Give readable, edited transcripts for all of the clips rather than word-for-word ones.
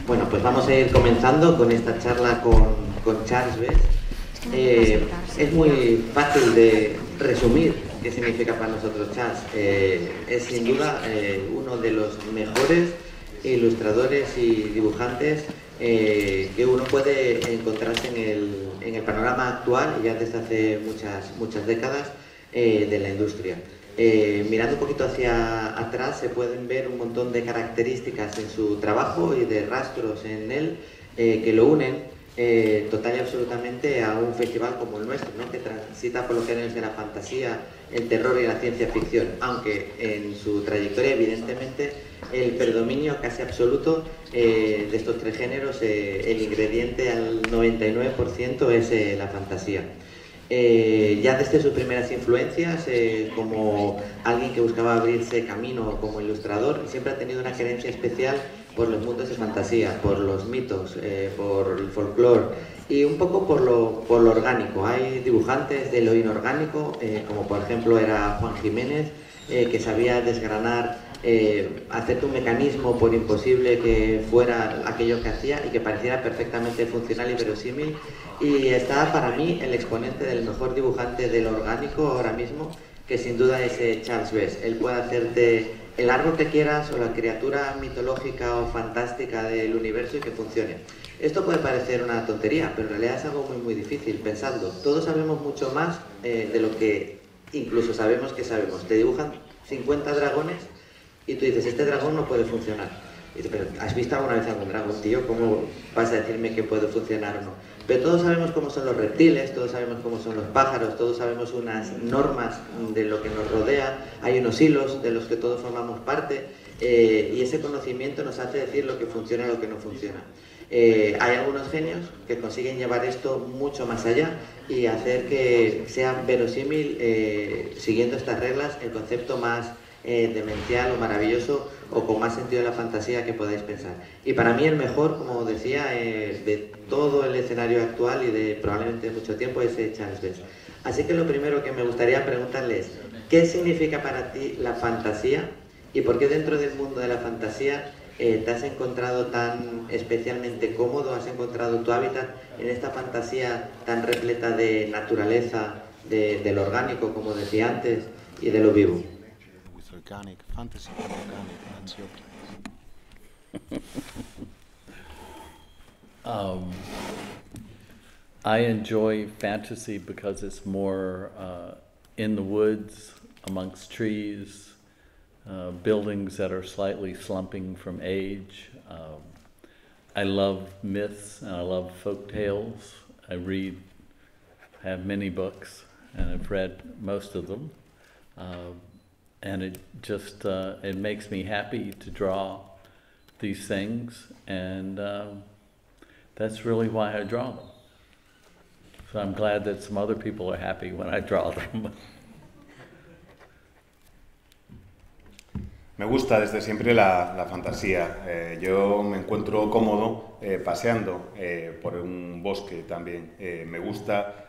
Bueno, pues vamos a ir comenzando con esta charla con Charles Bess. Es muy fácil de resumir qué significa para nosotros Charles. Es sin duda uno de los mejores ilustradores y dibujantes que uno puede encontrarse en el panorama actual, ya desde hace muchas décadas, de la industria. Mirando un poquito hacia atrás se pueden ver un montón de características en su trabajo y de rastros en él que lo unen total y absolutamente a un festival como el nuestro, ¿no? Que transita por los géneros de la fantasía, el terror y la ciencia ficción, aunque en su trayectoria evidentemente el predominio casi absoluto de estos tres géneros, el ingrediente al 99% es la fantasía. Ya desde sus primeras influencias, como alguien que buscaba abrirse camino como ilustrador, siempre ha tenido una querencia especial por los mundos de fantasía, por los mitos, por el folclore y un poco por lo orgánico. Hay dibujantes de lo inorgánico, como por ejemplo era Juan Jiménez, que sabía desgranar, hacerte un mecanismo por imposible que fuera aquello que hacía y que pareciera perfectamente funcional y verosímil, y está para mí el exponente del mejor dibujante de lo orgánico ahora mismo, que sin duda es Charles Bess. Él puede hacerte el árbol que quieras o la criatura mitológica o fantástica del universo y que funcione. Esto puede parecer una tontería, pero en realidad es algo muy pensando. Todos sabemos mucho más de lo que incluso sabemos que sabemos. Te dibujan 50 dragones y tú dices, este dragón no puede funcionar. Y dices, pero ¿has visto alguna vez algún dragón, tío? ¿Cómo vas a decirme que puede funcionar o no? Pero todos sabemos cómo son los reptiles, todos sabemos cómo son los pájaros, todos sabemos unas normas de lo que nos rodea, hay unos hilos de los que todos formamos parte, y ese conocimiento nos hace decir lo que funciona y lo que no funciona. Hay algunos genios que consiguen llevar esto mucho más allá y hacer que sea verosímil, siguiendo estas reglas, el concepto más demencial o maravilloso o con más sentido de la fantasía que podáis pensar. Y para mí el mejor, como decía, de todo el escenario actual y de probablemente mucho tiempo es Charles Bess. Así que lo primero que me gustaría preguntarles es, ¿qué significa para ti la fantasía y por qué dentro del mundo de la fantasía te has encontrado tan especialmente cómodo, has encontrado tu hábitat en esta fantasía tan repleta de naturaleza, de lo orgánico, como decía antes, y de lo vivo? Organic, fantasy and organic, that's your place. I enjoy fantasy because it's more in the woods, amongst trees, buildings that are slightly slumping from age. I love myths and I love folk tales. I have many books, and I've read most of them. And it just, it makes me happy to draw these things, and that's really why I draw them. So I'm glad that some other people are happy when I draw them. Me gusta desde siempre la fantasía. Yo me encuentro cómodo paseando por un bosque también. Me gusta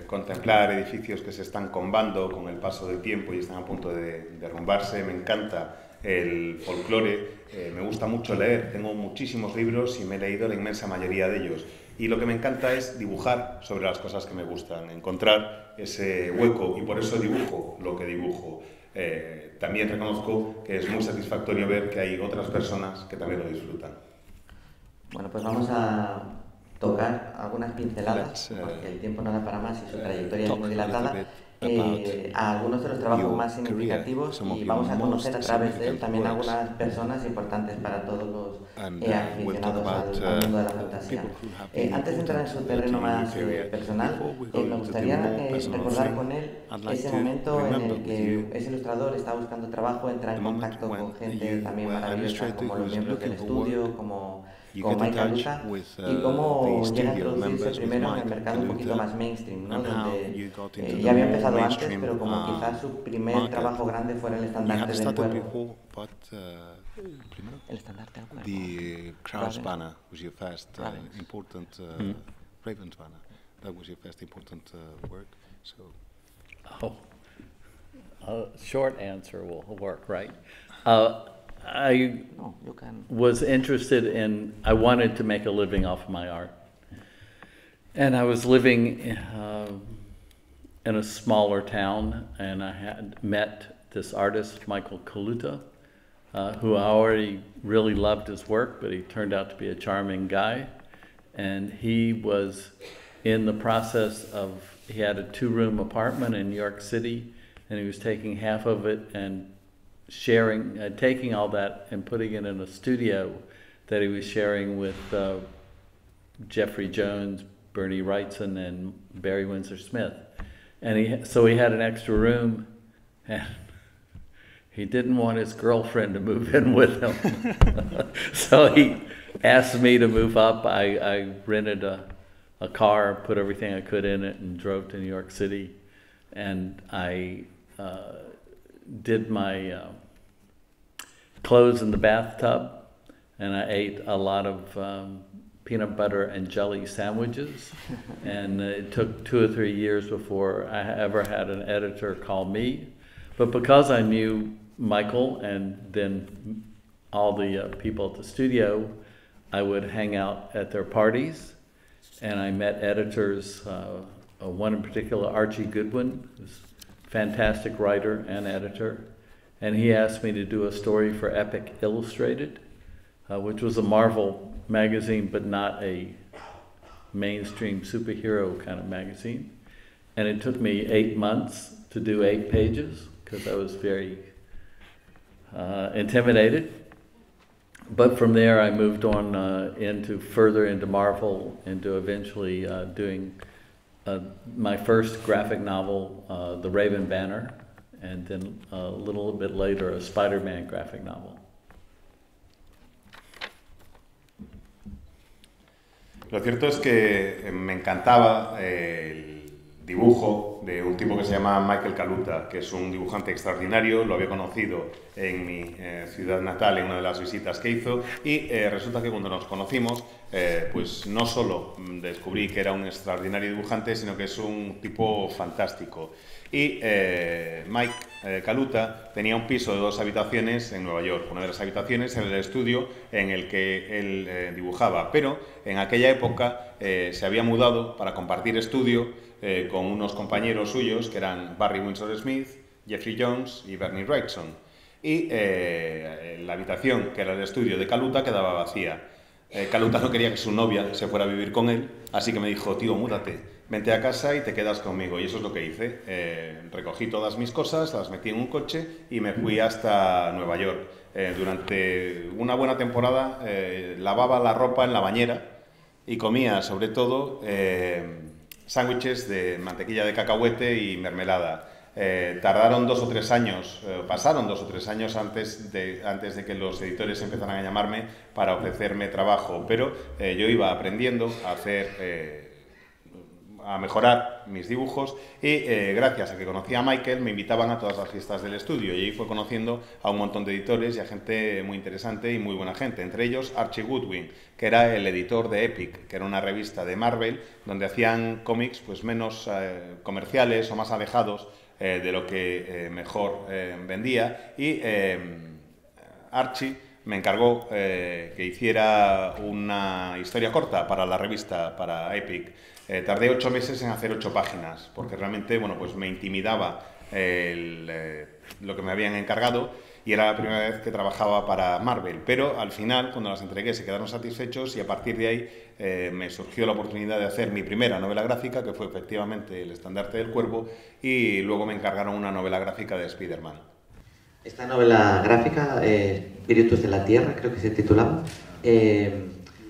contemplar edificios que se están combando con el paso del tiempo y están a punto de derrumbarse. Me encanta el folclore. Me gusta mucho leer. Tengo muchísimos libros y me he leído la inmensa mayoría de ellos. Y lo que me encanta es dibujar sobre las cosas que me gustan, encontrar ese hueco, y por eso dibujo lo que dibujo. También reconozco que es muy satisfactorio ver que hay otras personas que también lo disfrutan. Bueno, pues vamos a tocar algunas pinceladas, porque el tiempo no da para más y su trayectoria es muy dilatada, a algunos de los trabajos más significativos, y vamos a conocer a través de él también algunas personas importantes para todos los aficionados al mundo de la fantasía. Antes de entrar en su terreno más personal, me gustaría recordar con él ese momento en el que ese ilustrador está buscando trabajo, entra en contacto con gente también maravillosa como los miembros del estudio, como Mike Aluta, y cómo llega a introducirse primero en el mercado un poquito más mainstream, ¿no? Donde ya había empezado antes, pero como quizás su primer trabajo grande fuera el estandarte del cuervo. El estandarte del cuervo. The Cross Banner was your first important Ravens Banner. That was your first important work. So. Short answer will work, right? I was interested in, I wanted to make a living off of my art. And I was living in a smaller town, and I had met this artist, Michael Kaluta, who I already really loved his work, but he turned out to be a charming guy. And he was in the process of, he had a 2-room apartment in New York City, and he was taking half of it and sharing, taking all that and putting it in a studio that he was sharing with Jeffrey Jones, Bernie Wrightson, and Barry Windsor Smith. And so he had an extra room, and he didn't want his girlfriend to move in with him. So he asked me to move up. I rented a car, put everything I could in it, and drove to New York City. And I did my clothes in the bathtub, and I ate a lot of peanut butter and jelly sandwiches. And it took 2 or 3 years before I ever had an editor call me. But because I knew Michael and then all the people at the studio, I would hang out at their parties, and I met editors, one in particular, Archie Goodwin, who's a fantastic writer and editor, and he asked me to do a story for Epic Illustrated, which was a Marvel magazine, but not a mainstream superhero kind of magazine. And it took me 8 months to do 8 pages, because I was very intimidated. But from there I moved on further into Marvel, into eventually doing my first graphic novel, The Raven Banner, and then a little bit later a Spider-Man graphic novel. Lo cierto es que me encantaba el dibujo de un tipo que se llama Michael Kaluta, que es un dibujante extraordinario. Lo había conocido en mi ciudad natal en una de las visitas que hizo, y resulta que cuando nos conocimos, pues no solo descubrí que era un extraordinario dibujante, sino que es un tipo fantástico. Y Mike Kaluta tenía un piso de 2 habitaciones en Nueva York. Una de las habitaciones era el estudio en el que él dibujaba, pero en aquella época se había mudado para compartir estudio con unos compañeros suyos que eran Barry Windsor Smith, Jeffrey Jones y Bernie Wrightson. Y la habitación, que era el estudio de Kaluta, quedaba vacía. Kaluta no quería que su novia se fuera a vivir con él, así que me dijo: tío, múdate, vente a casa y te quedas conmigo. Y eso es lo que hice. Recogí todas mis cosas, las metí en un coche y me fui hasta Nueva York. Durante una buena temporada lavaba la ropa en la bañera y comía sobre todo sándwiches de mantequilla de cacahuete y mermelada. Tardaron 2 o 3 años, pasaron 2 o 3 años antes de que los editores empezaran a llamarme para ofrecerme trabajo, pero yo iba aprendiendo a mejorar mis dibujos, y gracias a que conocí a Michael me invitaban a todas las fiestas del estudio, y ahí fue conociendo a un montón de editores y a gente muy interesante y muy buena gente, entre ellos Archie Goodwin, que era el editor de Epic, que era una revista de Marvel donde hacían cómics pues menos comerciales o más alejados de lo que mejor vendía, y Archie me encargó que hiciera una historia corta para la revista, para Epic. Tardé 8 meses en hacer 8 páginas, porque realmente pues me intimidaba lo que me habían encargado, y era la primera vez que trabajaba para Marvel. Pero al final, cuando las entregué, se quedaron satisfechos, y a partir de ahí me surgió la oportunidad de hacer mi primera novela gráfica, que fue efectivamente El Estandarte del Cuervo, y luego me encargaron una novela gráfica de Spider-Man. Esta novela gráfica, Espíritus de la Tierra, creo que se titulaba,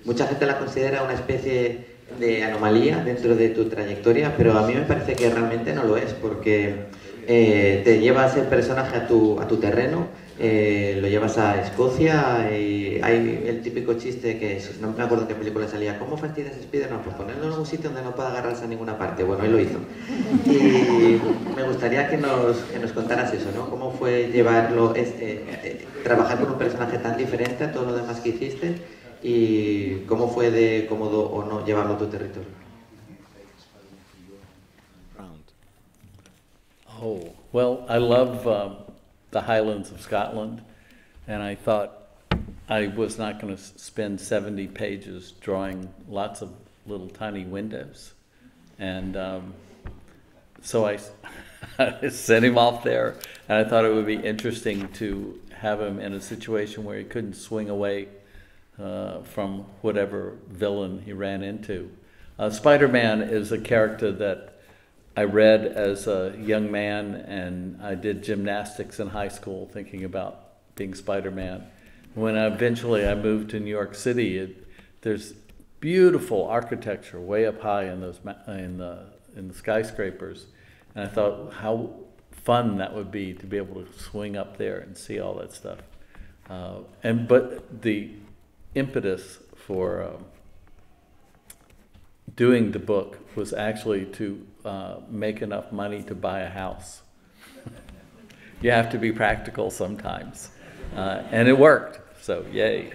mucha gente la considera una especie de anomalía dentro de tu trayectoria, pero a mí me parece que realmente no lo es, porque te llevas el personaje a tu terreno, lo llevas a Escocia, y hay el típico chiste que no me acuerdo en qué película salía: ¿cómo fastidias a Spider-Man? Pues ponerlo en un sitio donde no pueda agarrarse a ninguna parte. Bueno, él lo hizo. Y me gustaría que nos contaras eso, ¿no? ¿Cómo fue trabajar con un personaje tan diferente a todo lo demás que hiciste? ¿Y cómo fue de cómodo o no llevarlo a tu territorio? Oh, well, I love the Highlands of Scotland. And I thought I was not going to spend 70 pages drawing lots of little tiny windows. And so I sent him off there, and I thought it would be interesting to have him in a situation where he couldn't swing away from whatever villain he ran into. Spider-Man is a character that I read as a young man, and I did gymnastics in high school thinking about being Spider-Man. When eventually I moved to New York City, there's beautiful architecture way up high in those in the skyscrapers, and I thought how fun that would be to be able to swing up there and see all that stuff. But the impetus for doing the book was actually to make enough money to buy a house. You have to be practical sometimes, and it worked. So yay!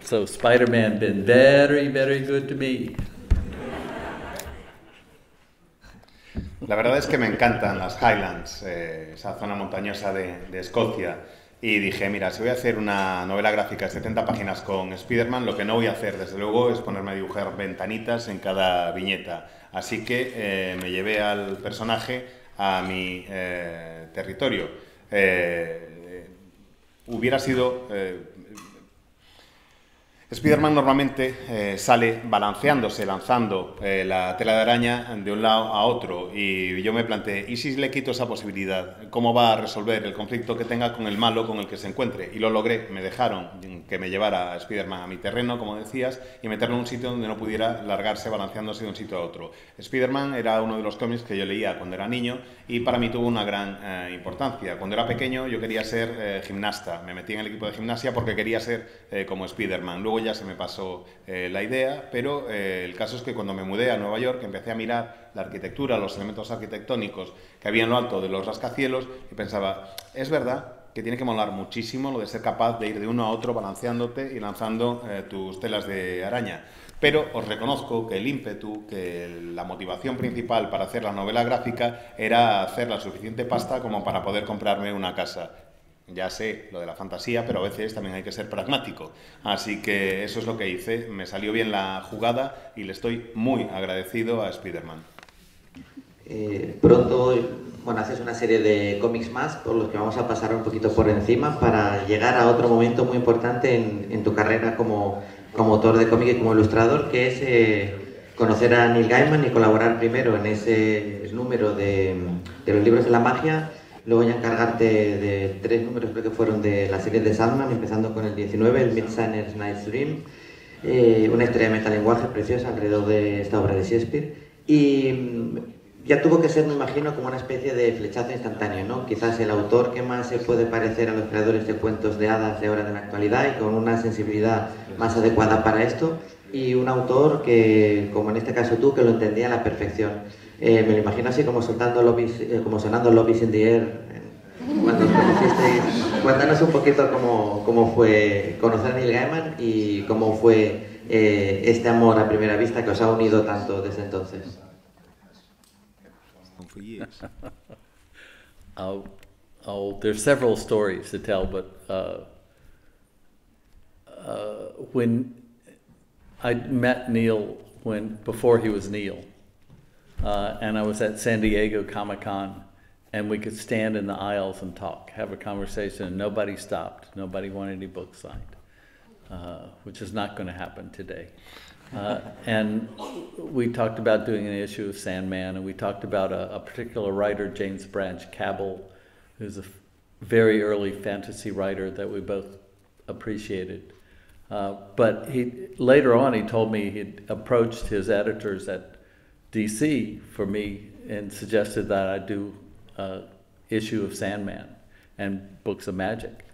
So Spider-Man been very, very good to me. La verdad es que me encantan las Highlands, esa zona montañosa de Escocia. Y dije, mira, si voy a hacer una novela gráfica de 70 páginas con Spider-Man, lo que no voy a hacer, desde luego, es ponerme a dibujar ventanitas en cada viñeta. Así que me llevé al personaje a mi territorio. Hubiera sido... Spider-Man normalmente sale balanceándose, lanzando la tela de araña de un lado a otro, y yo me planteé, ¿y si le quito esa posibilidad? ¿Cómo va a resolver el conflicto que tenga con el malo con el que se encuentre? Y lo logré, me dejaron que me llevara a Spider-Man a mi terreno, como decías, y meterlo en un sitio donde no pudiera largarse balanceándose de un sitio a otro. Spider-Man era uno de los cómics que yo leía cuando era niño y para mí tuvo una gran importancia. Cuando era pequeño yo quería ser gimnasta, me metí en el equipo de gimnasia porque quería ser como Spider-Man. Luego ya se me pasó la idea, pero el caso es que cuando me mudé a Nueva York empecé a mirar la arquitectura, los elementos arquitectónicos que había en lo alto de los rascacielos y pensaba, es verdad que tiene que molar muchísimo lo de ser capaz de ir de uno a otro balanceándote y lanzando tus telas de araña. Pero os reconozco que el ímpetu, que la motivación principal para hacer la novela gráfica era hacer la suficiente pasta como para poder comprarme una casa. Ya sé lo de la fantasía, pero a veces también hay que ser pragmático. Así que eso es lo que hice. Me salió bien la jugada y le estoy muy agradecido a Spider-Man. Pronto, bueno, haces una serie de cómics más por los que vamos a pasar un poquito por encima para llegar a otro momento muy importante en tu carrera como autor de cómic y como ilustrador, que es conocer a Neil Gaiman y colaborar primero en ese número de los libros de la magia. Luego ya encargarte de 3 números, creo que fueron de la serie de Sandman, empezando con el 19, el Midsummer Night's Dream, una historia de metalenguaje preciosa alrededor de esta obra de Shakespeare. Y ya tuvo que ser, me imagino, como una especie de flechazo instantáneo, ¿no? Quizás el autor que más se puede parecer a los creadores de cuentos de hadas de ahora de la actualidad y con una sensibilidad más adecuada para esto, y un autor que, como en este caso tú, que lo entendía a la perfección. Me lo imagino así como sonando Love is in the Air cuando os conocisteis. Cuéntanos un poquito cómo fue conocer a Neil Gaiman y cómo fue este amor a primera vista que os ha unido tanto desde entonces. There's several stories to tell, but when I met Neil before he was Neil, and I was at San Diego Comic-Con, and we could stand in the aisles and talk, have a conversation, and nobody stopped. Nobody wanted any books signed, which is not going to happen today. And we talked about doing an issue of Sandman, and we talked about a particular writer, James Branch Cabell, who's a very early fantasy writer that we both appreciated. But later on he told me he'd approached his editors at DC for me and suggested that I do an issue of Sandman and books of magic.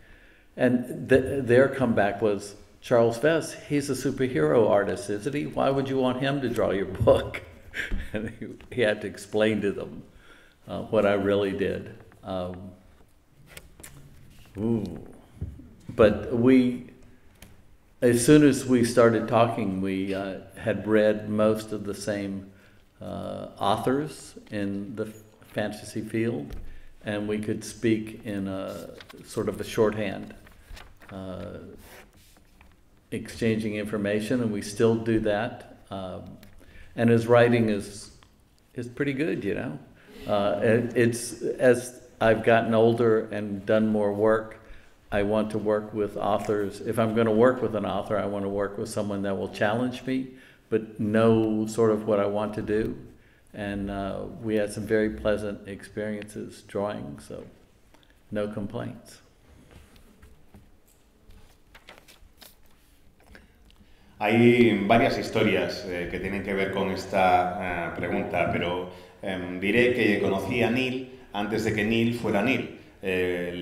And their comeback was, Charles Vess, he's a superhero artist, isn't he? Why would you want him to draw your book? And he had to explain to them what I really did. But as soon as we started talking, we had read most of the same authors in the fantasy field, and we could speak in a sort of a shorthand. exchanging information, and we still do that. And his writing is pretty good, you know. It's as I've gotten older and done more work, I want to work with authors. If I'm going to work with an author, I want to work with someone that will challenge me, but know sort of what I want to do. And we had some very pleasant experiences drawing, so no complaints. Hay varias historias que tienen que ver con esta pregunta, pero diré que conocí a Neil antes de que Neil fuera Neil.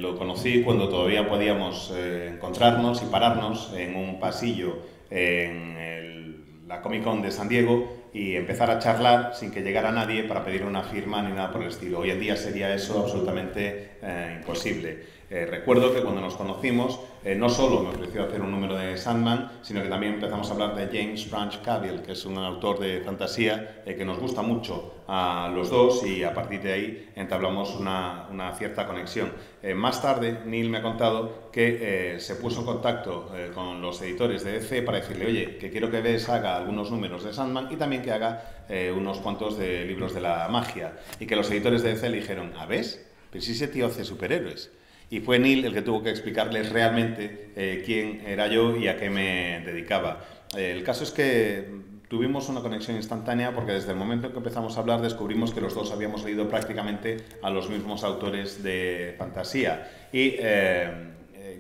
Lo conocí cuando todavía podíamos encontrarnos y pararnos en un pasillo en la Comic Con de San Diego y empezar a charlar sin que llegara nadie para pedir una firma ni nada por el estilo. Hoy en día sería eso absolutamente imposible. Recuerdo que cuando nos conocimos, no solo me ofreció hacer un número de Sandman, sino que también empezamos a hablar de James Branch Cabell, que es un autor de fantasía que nos gusta mucho a los dos, y a partir de ahí entablamos una cierta conexión. Más tarde, Neil me ha contado que se puso en contacto con los editores de DC para decirle, oye, que quiero que Bess haga algunos números de Sandman y también que haga unos cuantos de libros de la magia. Y que los editores de DC le dijeron, ¿a Bess? Pero si ese tío hace superhéroes. Y fue Neil el que tuvo que explicarles realmente quién era yo y a qué me dedicaba. El caso es que tuvimos una conexión instantánea porque desde el momento en que empezamos a hablar descubrimos que los dos habíamos leído prácticamente a los mismos autores de fantasía. Y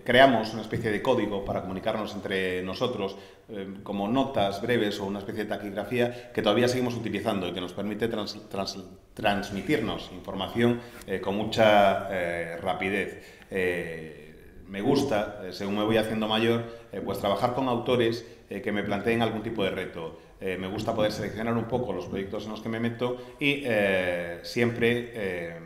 creamos una especie de código para comunicarnos entre nosotros, como notas breves o una especie de taquigrafía que todavía seguimos utilizando y que nos permite transmitirnos información con mucha rapidez. Me gusta, según me voy haciendo mayor, pues trabajar con autores que me planteen algún tipo de reto. Me gusta poder seleccionar un poco los proyectos en los que me meto y siempre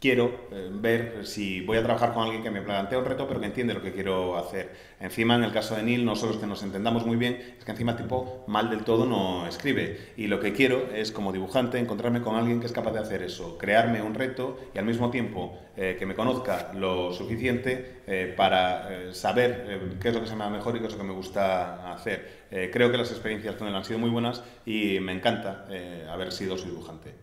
quiero ver si voy a trabajar con alguien que me plantea un reto pero que entiende lo que quiero hacer. Encima, en el caso de Neil, no solo es que nos entendamos muy bien, es que encima tipo mal del todo no escribe. Y lo que quiero es, como dibujante, encontrarme con alguien que es capaz de hacer eso, crearme un reto y al mismo tiempo que me conozca lo suficiente para saber qué es lo que se me da mejor y qué es lo que me gusta hacer. Creo que las experiencias con él han sido muy buenas y me encanta haber sido su dibujante.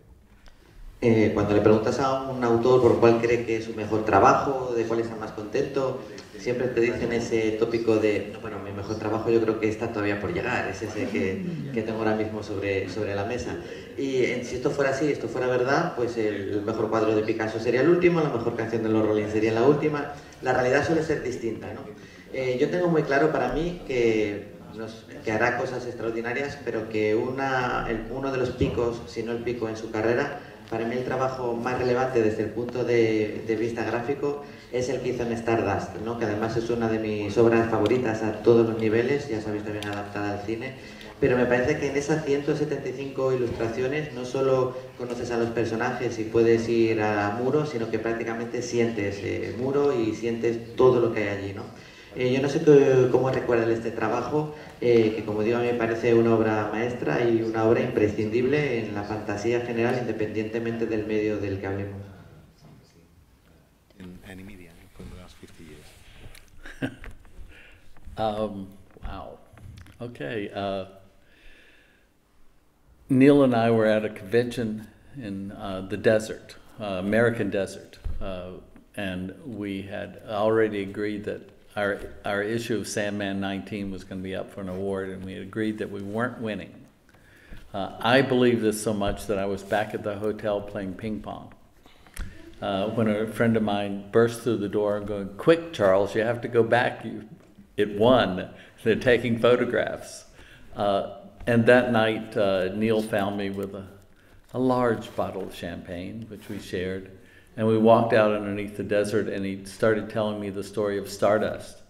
Cuando le preguntas a un autor por cuál cree que es su mejor trabajo, de cuál está más contento, siempre te dicen ese tópico de, bueno, mi mejor trabajo yo creo que está todavía por llegar, es ese que tengo ahora mismo sobre la mesa. Y si esto fuera así, esto fuera verdad, pues el mejor cuadro de Picasso sería el último, la mejor canción de los Rolling sería la última. La realidad suele ser distinta, ¿no? Yo tengo muy claro para mí que hará cosas extraordinarias, pero que uno de los picos, si no el pico en su carrera, para mí el trabajo más relevante desde el punto de vista gráfico es el que hizo en Stardust, ¿no? Que además es una de mis obras favoritas a todos los niveles, ya sabéis, también adaptada al cine, pero me parece que en esas 175 ilustraciones no solo conoces a los personajes y puedes ir a Muro, sino que prácticamente sientes Muro y sientes todo lo que hay allí, ¿no? Yo no sé cómo recuerdan este trabajo, que como digo a mí me parece una obra maestra y una obra imprescindible en la fantasía general, independientemente del medio del que hablemos. In any media for the last 50 years. Wow. Okay. Neil and I were at a convention in the desert, American desert, and we had already agreed that our issue of Sandman 19 was going to be up for an award, and we had agreed that we weren't winning. I believe this so much that I was back at the hotel playing ping pong when a friend of mine burst through the door going, "Quick, Charles, you have to go back. It won. They're taking photographs." And that night, Neil found me with a large bottle of champagne, which we shared. And we walked out underneath the desert, and he started telling me the story of Stardust.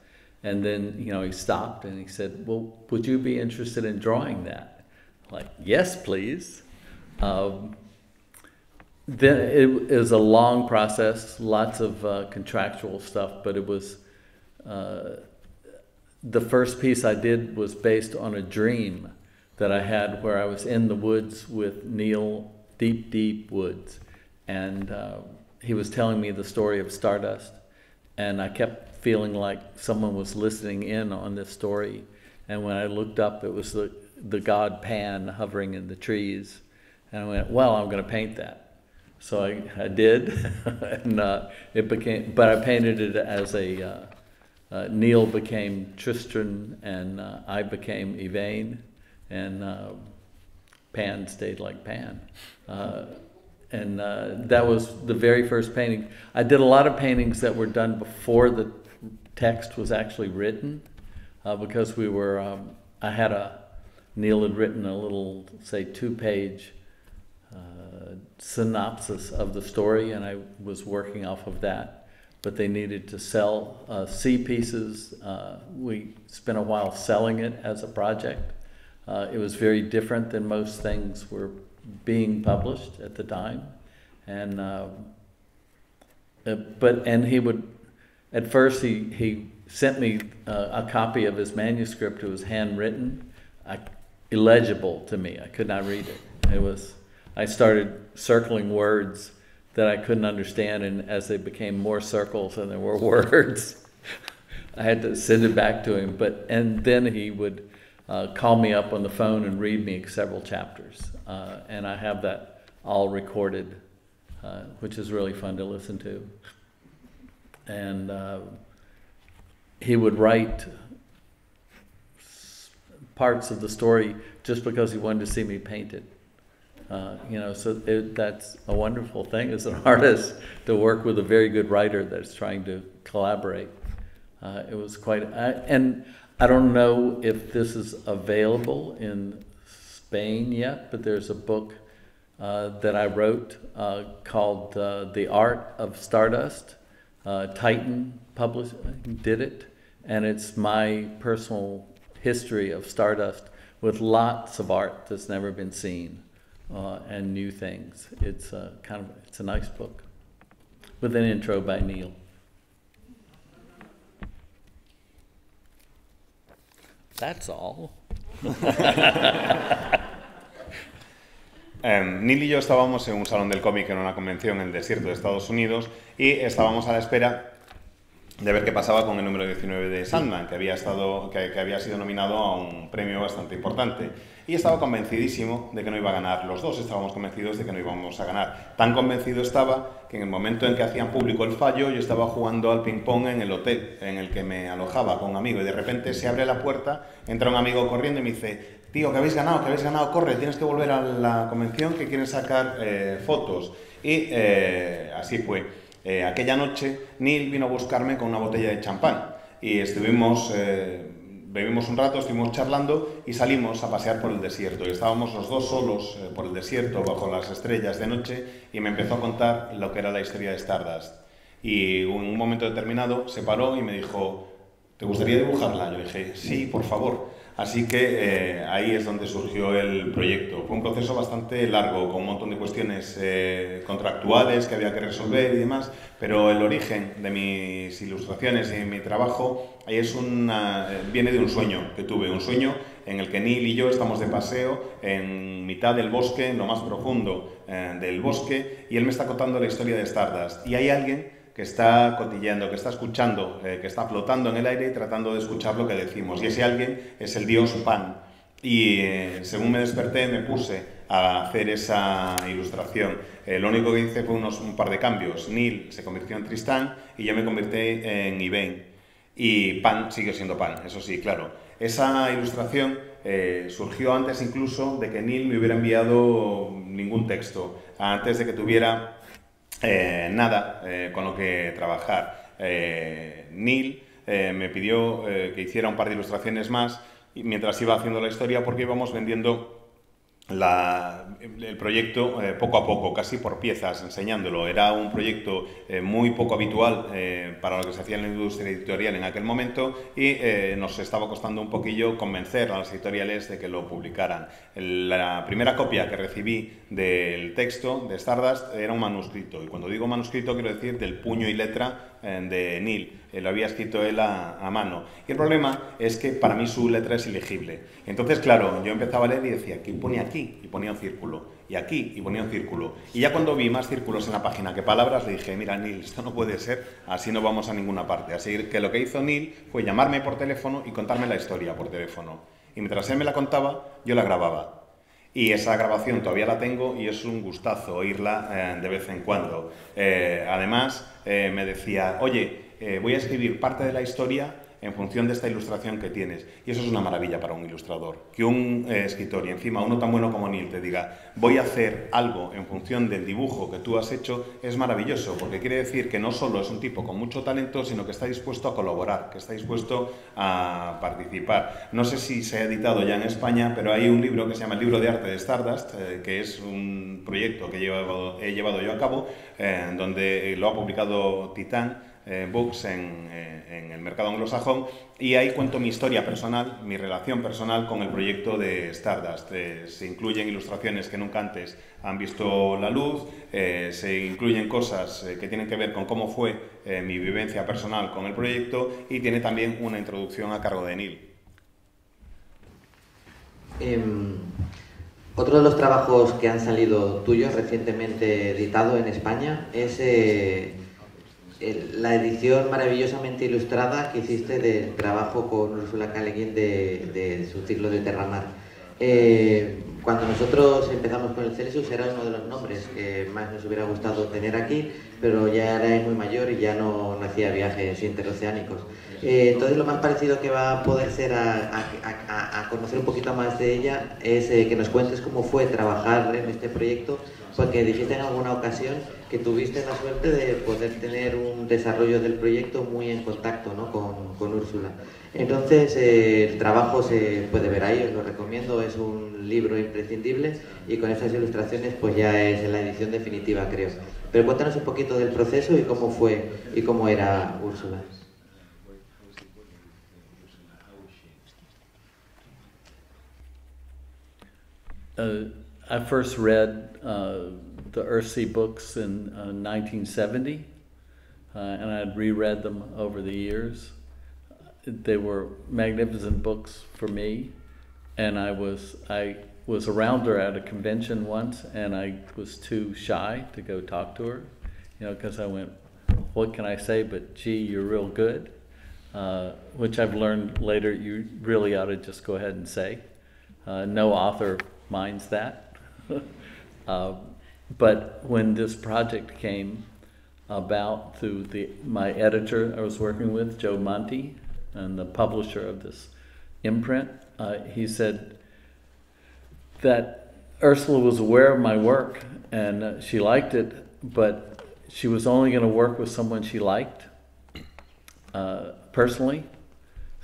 And then, he stopped and he said, "Well, would you be interested in drawing that?" I'm like, "Yes, please." Then it was a long process, lots of contractual stuff, but it was, the first piece I did was based on a dream that I had where I was in the woods with Neil, deep, deep woods. And he was telling me the story of Stardust, and I kept feeling like someone was listening in on this story. And when I looked up, it was the god Pan hovering in the trees. And I went, well, I'm going to paint that. So I did, and it became, but I painted it as Neil became Tristan, and I became Yvain, and Pan stayed like Pan. And that was the very first painting. I did a lot of paintings that were done before the text was actually written, because we were, Neil had written a little, say, 2-page synopsis of the story, and I was working off of that. But they needed to sell C pieces. We spent a while selling it as a project. It was very different than most things were being published at the time, and he would, at first he sent me a copy of his manuscript. It was handwritten, illegible to me. I could not read it. I started circling words that I couldn't understand, and as they became more circles and there were words, I had to send it back to him. And then he would call me up on the phone and read me several chapters, and I have that all recorded, which is really fun to listen to. And he would write parts of the story just because he wanted to see me paint it. So that's a wonderful thing as an artist, to work with a very good writer that's trying to collaborate. It was quite, and I don't know if this is available in Spain yet, but there's a book that I wrote called The Art of Stardust. Titan did it, and it's my personal history of Stardust with lots of art that's never been seen. And new things. It's it's a nice book with an intro by Neil. That's all. Neil y yo estábamos en un salón del cómic en una convención en el desierto de Estados Unidos y estábamos a la espera de ver qué pasaba con el número 19 de Sandman, que había sido nominado a un premio bastante importante. Y estaba convencidísimo de que no iba a ganar. Los dos estábamos convencidos de que no íbamos a ganar. Tan convencido estaba que en el momento en que hacían público el fallo, yo estaba jugando al ping-pong en el hotel en el que me alojaba con un amigo. Y de repente se abre la puerta, entra un amigo corriendo y me dice: tío, que habéis ganado, corre, tienes que volver a la convención, que quieren sacar fotos. Y así fue. Aquella noche Neil vino a buscarme con una botella de champán y estuvimos, bebimos un rato, estuvimos charlando y salimos a pasear por el desierto. Y estábamos los dos solos por el desierto bajo las estrellas de noche y me empezó a contar lo que era la historia de Stardust. Y en un momento determinado se paró y me dijo: ¿te gustaría dibujarla? Yo dije: sí, por favor. Así que ahí es donde surgió el proyecto. Fue un proceso bastante largo, con un montón de cuestiones contractuales que había que resolver y demás, pero el origen de mis ilustraciones y de mi trabajo viene de un sueño que tuve, un sueño en el que Neil y yo estamos de paseo en mitad del bosque, en lo más profundo del bosque, y él me está contando la historia de Stardust. Y hay alguien que está cotilleando, que está escuchando, que está flotando en el aire y tratando de escuchar lo que decimos. Y ese alguien es el dios Pan. Y según me desperté, me puse a hacer esa ilustración. Lo único que hice fue un par de cambios. Neil se convirtió en Tristán y yo me convertí en Yvain. Y Pan siguió siendo Pan, eso sí, claro. Esa ilustración surgió antes incluso de que Neil me hubiera enviado ningún texto, antes de que tuviera nada con lo que trabajar. Neil me pidió que hiciera un par de ilustraciones más mientras iba haciendo la historia, porque íbamos vendiendo el proyecto poco a poco, casi por piezas, enseñándolo. Era un proyecto muy poco habitual para lo que se hacía en la industria editorial en aquel momento y nos estaba costando un poquillo convencer a las editoriales de que lo publicaran. La primera copia que recibí del texto de Stardust era un manuscrito, y cuando digo manuscrito quiero decir del puño y letra de Neil. Lo había escrito él a mano. Y el problema es que para mí su letra es ilegible. Entonces, claro, yo empezaba a leer y decía: ¿qué pone aquí? Y ponía un círculo. y aquí, y ponía un círculo. Y ya cuando vi más círculos en la página que palabras, le dije, mira, Neil, esto no puede ser, así no vamos a ninguna parte. Así que lo que hizo Neil fue llamarme por teléfono y contarme la historia por teléfono. Y mientras él me la contaba, yo la grababa. Y esa grabación todavía la tengo y es un gustazo oírla de vez en cuando. Además, me decía, oye, voy a escribir parte de la historia en función de esta ilustración que tienes. Y eso es una maravilla para un ilustrador. Que un escritor, y encima uno tan bueno como Neil, te diga, voy a hacer algo en función del dibujo que tú has hecho, es maravilloso, porque quiere decir que no solo es un tipo con mucho talento, sino que está dispuesto a colaborar, que está dispuesto a participar. No sé si se ha editado ya en España, pero hay un libro que se llama El libro de arte de Stardust, que es un proyecto que he llevado yo a cabo, donde lo ha publicado Titan Books en el mercado anglosajón, y ahí cuento mi historia personal, mi relación personal con el proyecto de Stardust. Se incluyen ilustraciones que nunca antes han visto la luz, se incluyen cosas que tienen que ver con cómo fue mi vivencia personal con el proyecto, y tiene también una introducción a cargo de Neil. Otro de los trabajos que han salido tuyos recientemente editado en España es la edición maravillosamente ilustrada que hiciste del trabajo con Ursula K. Le Guin de su ciclo de Terramar. Cuando nosotros empezamos con el Celsius era uno de los nombres que más nos hubiera gustado tener aquí, pero ya era muy mayor y ya no hacía viajes interoceánicos. Entonces lo más parecido que va a poder ser a conocer un poquito más de ella es que nos cuentes cómo fue trabajar en este proyecto, porque dijiste en alguna ocasión que tuviste la suerte de poder tener un desarrollo del proyecto muy en contacto, ¿no?, con Úrsula. Entonces el trabajo se puede ver ahí, os lo recomiendo, es un libro imprescindible y con esas ilustraciones pues ya es la edición definitiva, creo. Pero cuéntanos un poquito del proceso y cómo fue y cómo era Úrsula. I first read the Earthsea books in 1970, and I'd reread them over the years. They were magnificent books for me, and I was around her at a convention once, and I was too shy to go talk to her, because I went, what can I say but, gee, you're real good, which I've learned later you really ought to just go ahead and say. No author minds that. But when this project came about through my editor I was working with, Joe Monti, and the publisher of this imprint, he said that Ursula was aware of my work and she liked it, but she was only going to work with someone she liked personally.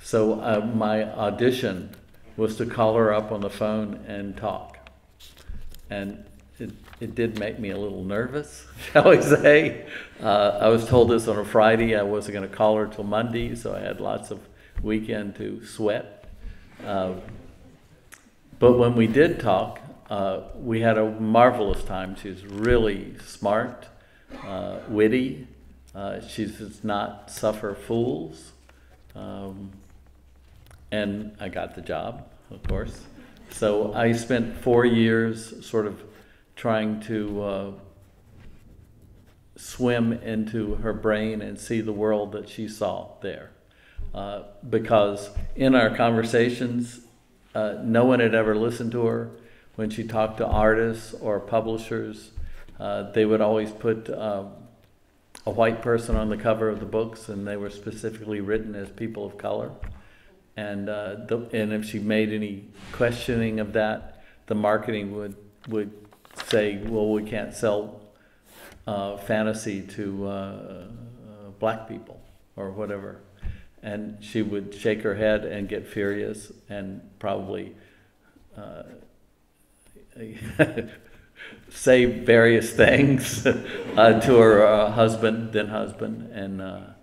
So my audition was to call her up on the phone and talk. And it did make me a little nervous, shall we say. I was told this on a Friday. I wasn't going to call her till Monday, so I had lots of weekend to sweat. But when we did talk, we had a marvelous time. She's really smart, witty. She does not suffer fools. And I got the job, of course. So I spent 4 years sort of trying to swim into her brain and see the world that she saw there. Because in our conversations, no one had ever listened to her. When she talked to artists or publishers, they would always put a white person on the cover of the books, and they were specifically written as people of color. And if she made any questioning of that, the marketing would say, well, we can't sell fantasy to black people or whatever. And she would shake her head and get furious and probably say various things to her then husband. And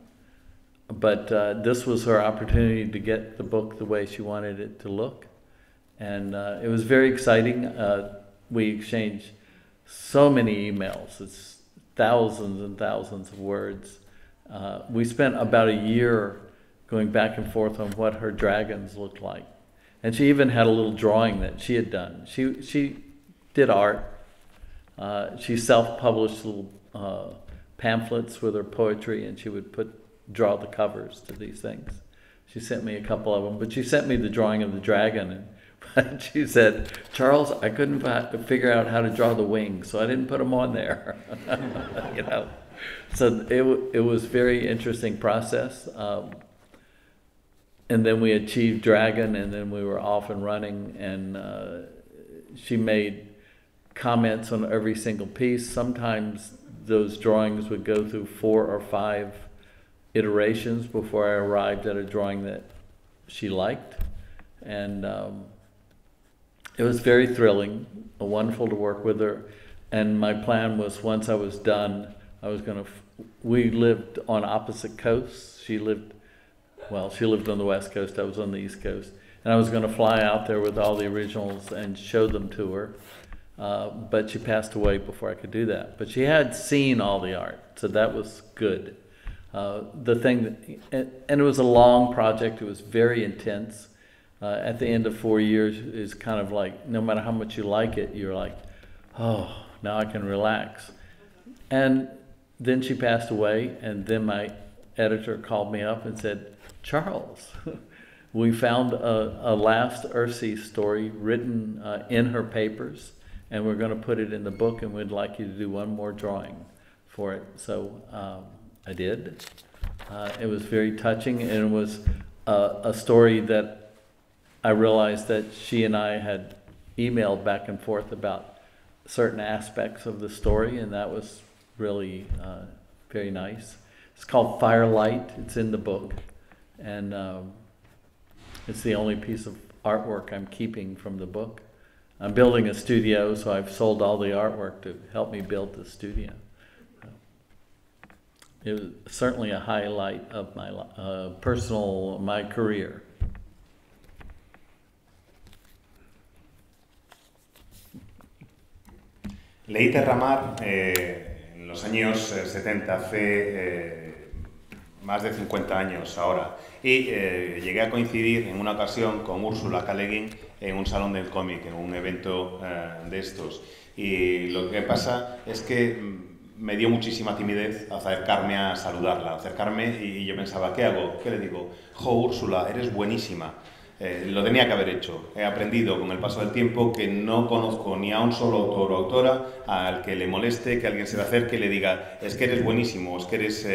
but this was her opportunity to get the book the way she wanted it to look. And it was very exciting. We exchanged so many emails. It's thousands and thousands of words. We spent about a year going back and forth on what her dragons looked like. And she even had a little drawing that she had done. She did art She self-published little pamphlets with her poetry, and she would draw the covers to these things. She sent me a couple of them, but she sent me the drawing of the dragon, and she said, Charles, I couldn't figure out how to draw the wings, so I didn't put them on there. You know, so it was very interesting process. And then we achieved Dragon, and then we were off and running, and she made comments on every single piece. Sometimes those drawings would go through 4 or 5 iterations before I arrived at a drawing that she liked. And it was very thrilling, wonderful to work with her. And my plan was, once I was done, I was going to, we lived on opposite coasts. She lived on the West Coast, I was on the East Coast. And I was going to fly out there with all the originals and show them to her. But she passed away before I could do that. But she had seen all the art, so that was good. The thing that, and it was a long project, it was very intense. At the end of 4 years is kind of like, no matter how much you like it, you're like, oh, now I can relax. And then she passed away, and then my editor called me up and said, Charles, we found a last Earthsea story written in her papers, and we're going to put it in the book, and we'd like you to do one more drawing for it. So I did. It was very touching, and it was a story that I realized that she and I had emailed back and forth about certain aspects of the story, and that was really very nice. It's called Firelight. It's in the book, and it's the only piece of artwork I'm keeping from the book. I'm building a studio, so I've sold all the artwork to help me build the studio. So it was certainly a highlight of my my career. Leí Terramar en los años 70, hace más de 50 años ahora, y llegué a coincidir en una ocasión con Ursula K. Le Guin en un salón del cómic, en un evento de estos. Y lo que pasa es que me dio muchísima timidez acercarme a saludarla, y yo pensaba, ¿qué hago? ¿Qué le digo? Jo, Úrsula, eres buenísima. Lo tenía que haber hecho. He aprendido con el paso del tiempo que no conozco ni a un solo autor o autora al que le moleste que alguien se le acerque y le diga, es que eres buenísimo, es que eres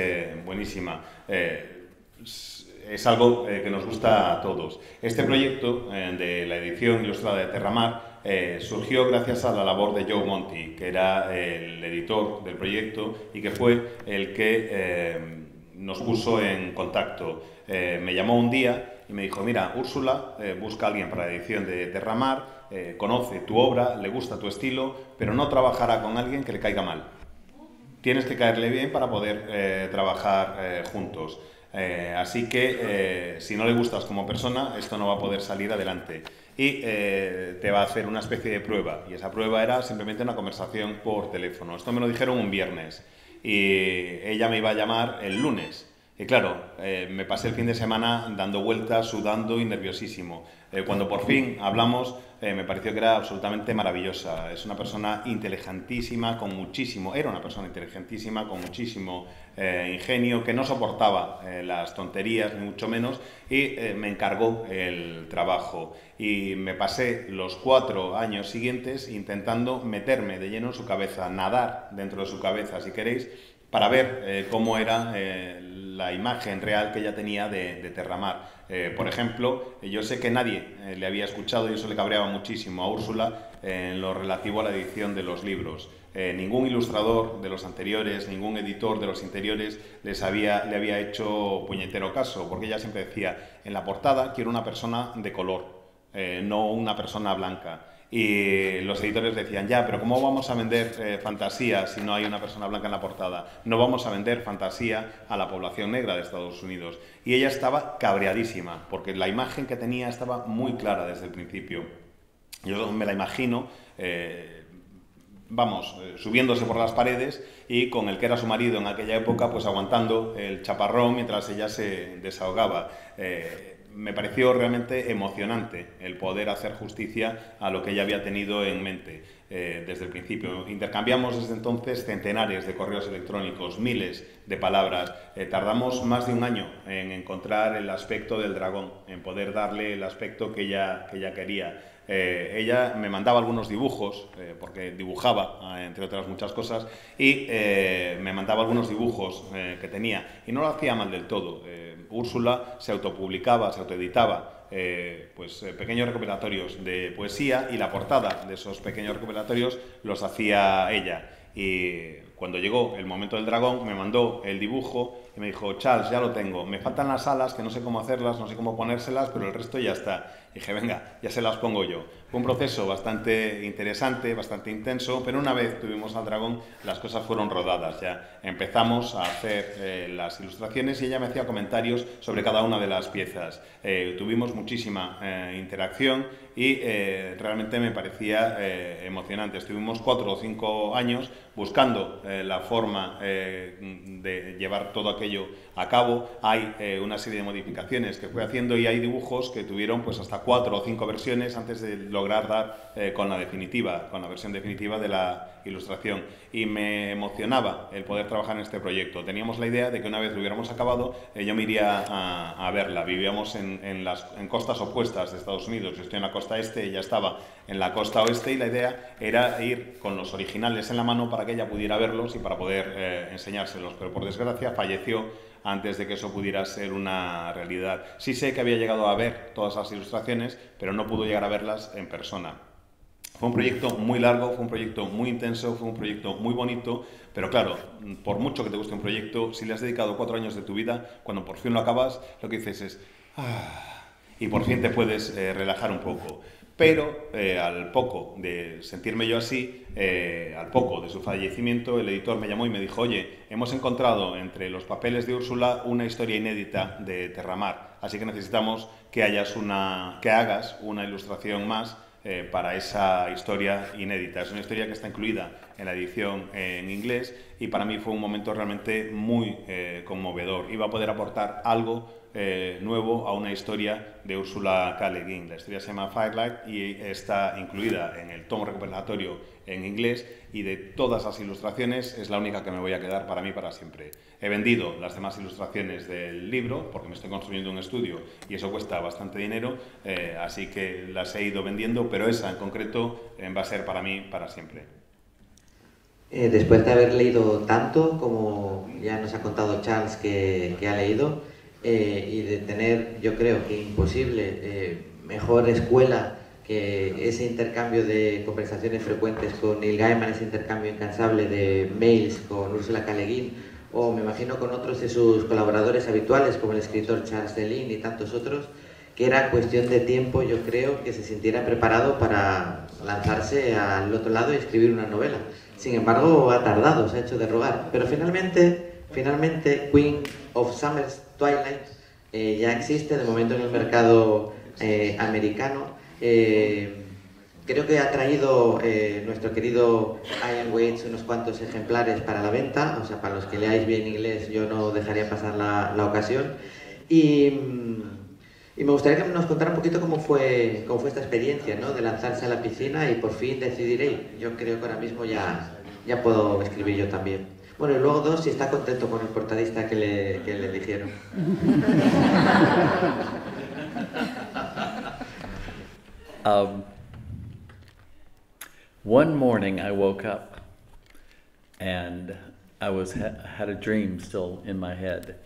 buenísima. Es algo que nos gusta a todos. Este proyecto de la edición ilustrada de Terramar surgió gracias a la labor de Joe Monti, que era el editor del proyecto y que fue el que nos puso en contacto. Me llamó un día y me dijo, mira, Úrsula busca a alguien para la edición de Terramar, conoce tu obra, le gusta tu estilo, pero no trabajará con alguien que le caiga mal. Tienes que caerle bien para poder trabajar juntos. Así que si no le gustas como persona, esto no va a poder salir adelante. Y te va a hacer una especie de prueba. Y esa prueba era simplemente una conversación por teléfono. Esto me lo dijeron un viernes. Y ella me iba a llamar el lunes. Y claro, me pasé el fin de semana dando vueltas, sudando y nerviosísimo. Cuando por fin hablamos, me pareció que era absolutamente maravillosa. Es una persona inteligentísima, era una persona inteligentísima, con muchísimo ingenio, que no soportaba las tonterías, ni mucho menos, y me encargó el trabajo. Y me pasé los 4 años siguientes intentando meterme de lleno en su cabeza, nadar dentro de su cabeza, si queréis, para ver cómo era la imagen real que ella tenía de Terramar. Por ejemplo, yo sé que nadie le había escuchado, y eso le cabreaba muchísimo a Úrsula, en lo relativo a la edición de los libros. Ningún ilustrador de los anteriores, ningún editor de los interiores le había hecho puñetero caso, porque ella siempre decía, en la portada quiero una persona de color, no una persona blanca. Y los editores decían, ya, pero ¿cómo vamos a vender fantasía si no hay una persona blanca en la portada? No vamos a vender fantasía a la población negra de Estados Unidos. Y ella estaba cabreadísima, porque la imagen que tenía estaba muy clara desde el principio. Yo me la imagino, subiéndose por las paredes y con el que era su marido en aquella época, pues aguantando el chaparrón mientras ella se desahogaba. me pareció realmente emocionante el poder hacer justicia a lo que ella había tenido en mente desde el principio. Intercambiamos desde entonces centenares de correos electrónicos, miles de palabras. Tardamos más de un año en encontrar el aspecto del dragón, en poder darle el aspecto que ella quería. Ella me mandaba algunos dibujos, porque dibujaba, entre otras muchas cosas, y me mandaba algunos dibujos que tenía, y no lo hacía mal del todo. Úrsula se autopublicaba, se autoeditaba pequeños recopilatorios de poesía, y la portada de esos pequeños recopilatorios los hacía ella. Y cuando llegó el momento del dragón, me mandó el dibujo y me dijo: Charles, ya lo tengo, me faltan las alas, que no sé cómo hacerlas, no sé cómo ponérselas, pero el resto ya está. Y dije: venga, ya se las pongo yo. Fue un proceso bastante interesante, bastante intenso, pero una vez tuvimos al dragón, las cosas fueron rodadas ya. Empezamos a hacer las ilustraciones y ella me hacía comentarios sobre cada una de las piezas. Tuvimos muchísima interacción y realmente me parecía emocionante. Estuvimos 4 o 5 años buscando la forma de llevar todo aquello a cabo. Hay una serie de modificaciones que fue haciendo, y hay dibujos que tuvieron pues hasta 4 o 5 versiones antes de lograr dar con la versión definitiva de la ilustración. Y me emocionaba el poder trabajar en este proyecto. Teníamos la idea de que una vez lo hubiéramos acabado, yo me iría a verla. Vivíamos en costas opuestas de Estados Unidos. Yo estoy en la costa este, ella estaba en la costa oeste, y la idea era ir con los originales en la mano para que ella pudiera verlos y para poder enseñárselos. Pero por desgracia falleció antes de que eso pudiera ser una realidad. Sí sé que había llegado a ver todas las ilustraciones, pero no pudo llegar a verlas en persona. Fue un proyecto muy largo, fue un proyecto muy intenso, fue un proyecto muy bonito, pero claro, por mucho que te guste un proyecto, si le has dedicado 4 años de tu vida, cuando por fin lo acabas, lo que dices es y por fin te puedes relajar un poco. Pero al poco de sentirme yo así, al poco de su fallecimiento, el editor me llamó y me dijo: oye, hemos encontrado entre los papeles de Úrsula una historia inédita de Terramar, así que necesitamos que hagas una ilustración más para esa historia inédita. Es una historia que está incluida en la edición en inglés, y para mí fue un momento realmente muy conmovedor. Iba a poder aportar algo nuevo a una historia de Úrsula K. Le Guin. La historia se llama Firelight y está incluida en el tomo recopilatorio en inglés, y de todas las ilustraciones es la única que me voy a quedar para mí para siempre. He vendido las demás ilustraciones del libro porque me estoy construyendo un estudio y eso cuesta bastante dinero, así que las he ido vendiendo, pero esa en concreto va a ser para mí para siempre. Después de haber leído tanto, como ya nos ha contado Charles que ha leído, y de tener, yo creo que imposible, mejor escuela que ese intercambio de conversaciones frecuentes con Neil Gaiman, ese intercambio incansable de mails con Úrsula K. Le Guin, o me imagino con otros de sus colaboradores habituales como el escritor Charles Delin y tantos otros, que era cuestión de tiempo, yo creo, que se sintiera preparado para lanzarse al otro lado y escribir una novela. Sin embargo, ha tardado, se ha hecho de rogar, pero finalmente Queen of Summer's Twilight ya existe de momento en el mercado americano. Creo que ha traído nuestro querido Ian Waits unos cuantos ejemplares para la venta, o sea, para los que leáis bien inglés yo no dejaría pasar la ocasión. Y me gustaría que nos contara un poquito cómo fue esta experiencia, ¿no?, de lanzarse a la piscina y por fin decidir: yo creo que ahora mismo ya puedo escribir yo también. Bueno, y luego 2, si está contento con el portadista que le eligieron. One morning I woke up and I had a dream still in my head,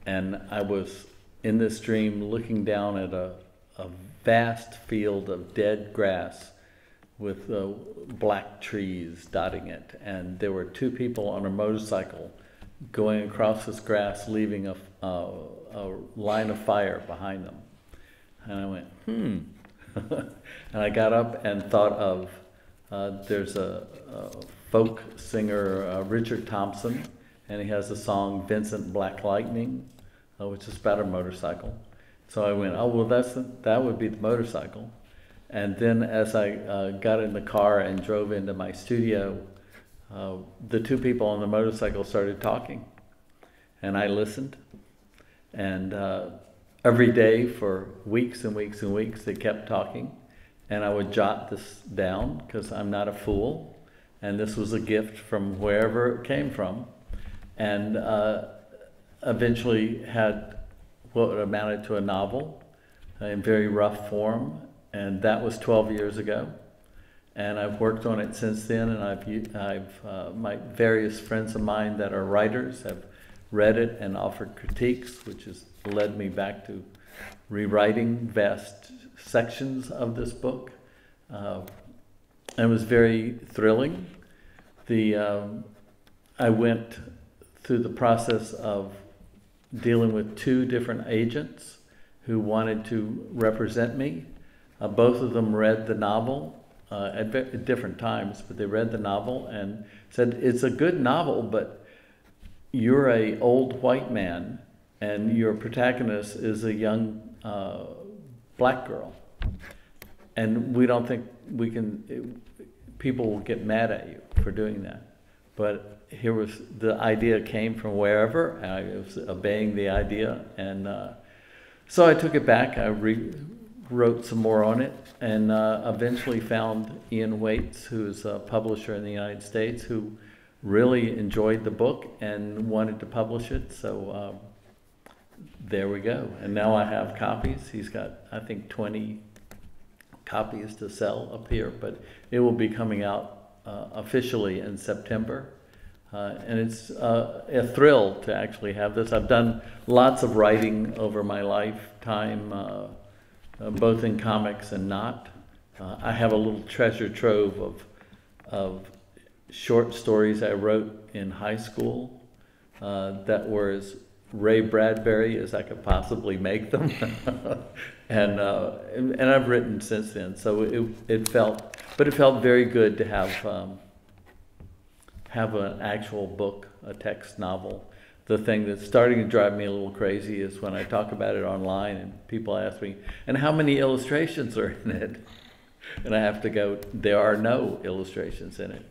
and I was in this dream looking down at a vast field of dead grass with black trees dotting it, and there were 2 people on a motorcycle going across this grass, leaving a line of fire behind them. And I went, and I got up and thought of, there's a folk singer, Richard Thompson, and he has a song, Vincent Black Lightning, which is about a motorcycle. So I went, oh, well, that would be the motorcycle. And then as I got in the car and drove into my studio, the 2 people on the motorcycle started talking. And I listened. And every day for weeks and weeks and weeks, they kept talking. And I would jot this down because I'm not a fool. And this was a gift from wherever it came from. And eventually had what amounted to a novel in very rough form. And that was 12 years ago. And I've worked on it since then. And my various friends of mine that are writers have read it and offered critiques, which has led me back to rewriting vast sections of this book. It was very thrilling. I went through the process of dealing with 2 different agents who wanted to represent me. Both of them read the novel at different times, but they read the novel and said, it's a good novel, but you're an old white man and your protagonist is a young black girl. And we don't think we can, people will get mad at you for doing that. But here was, the idea came from wherever, and I was obeying the idea. And so I took it back, I wrote some more on it, and eventually found Ian Waits, who's a publisher in the United States, who really enjoyed the book and wanted to publish it. So there we go. And now I have copies. He's got, I think, 20 copies to sell up here, but it will be coming out officially in September. And it's a thrill to actually have this. I've done lots of writing over my lifetime, both in comics and not. I have a little treasure trove of short stories I wrote in high school that were as Ray Bradbury as I could possibly make them. and I've written since then, so it felt very good to have an actual book, a text novel. The thing that's starting to drive me a little crazy is when I talk about it online and people ask me, and how many illustrations are in it? And I have to go, there are no illustrations in it.